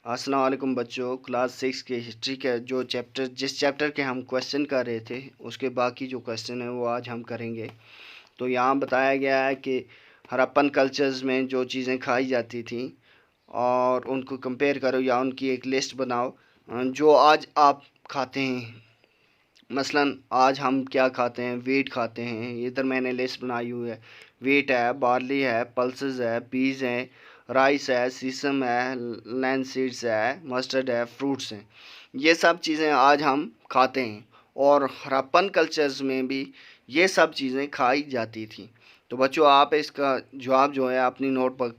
अस्सलाम वालेकुम बच्चों। क्लास 6 के हिस्ट्री के जो जिस चैप्टर के हम क्वेश्चन कर रहे थे उसके बाकी जो क्वेश्चन है वो आज हम करेंगे। तो यहाँ बताया गया है कि हड़प्पन कल्चर्स में जो चीज़ें खाई जाती थी और उनको कंपेयर करो या उनकी एक लिस्ट बनाओ जो आज आप खाते हैं। मसलन आज हम क्या खाते हैं, वीट खाते हैं। इधर मैंने लिस्ट बनाई हुई है। वीट है, बार्ली है, पल्सेस है, पीज है, राइस है, सीसम है, लैंसीड्स है, मस्टर्ड है, फ्रूट्स हैं। ये सब चीज़ें आज हम खाते हैं और हड़प्पन कल्चर्स में भी ये सब चीज़ें खाई जाती थी। तो बच्चों आप इसका जवाब जो है अपनी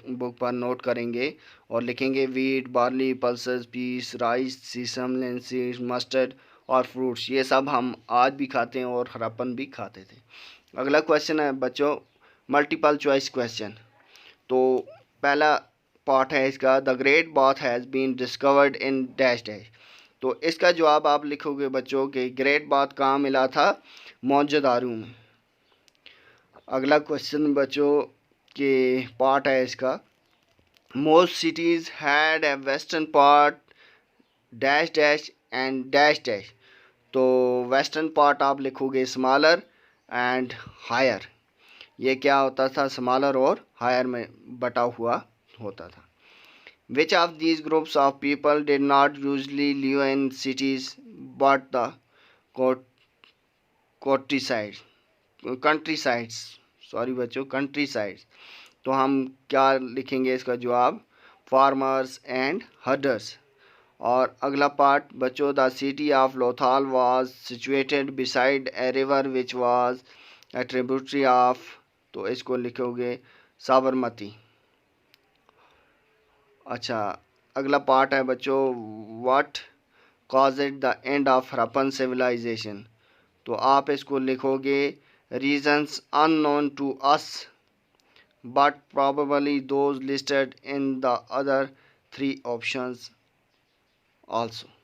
बुक पर नोट करेंगे और लिखेंगे wheat, barley, pulses, peas, rice, sesame, linseeds, mustard और फ्रूट्स। ये सब हम आज भी खाते हैं और हड़प्पन भी खाते थे। अगला क्वेश्चन है बच्चों मल्टीपल चॉइस क्वेश्चन। तो पहला पार्ट है इसका, the great bath has been discovered in dash dash. तो इसका जवाब आप लिखोगे बच्चों कि ग्रेट बाथ कहाँ मिला था, मोहनजोदारो में। अगला क्वेश्चन बच्चों के पार्ट है इसका, most cities had a western part dash dash and dash dash. तो वेस्टर्न पार्ट आप लिखोगे स्मॉलर एंड हायर। ये क्या होता था, स्मॉलर और हायर में बटा हुआ होता था। Which of these groups of people did not usually live in cities but the country sides. Sorry बच्चों, कंट्री साइड्स। तो हम क्या लिखेंगे इसका जवाब, फार्मर्स एंड हर्डर्स। और अगला पार्ट बच्चों, the city of Lothal was situated beside a river which was a tributary of. तो इसको लिखोगे साबरमती। अच्छा, अगला पार्ट है बच्चों, what caused the end of Harappan civilisation. तो आप इसको लिखोगे reasons unknown to us but probably those listed in the other three options also।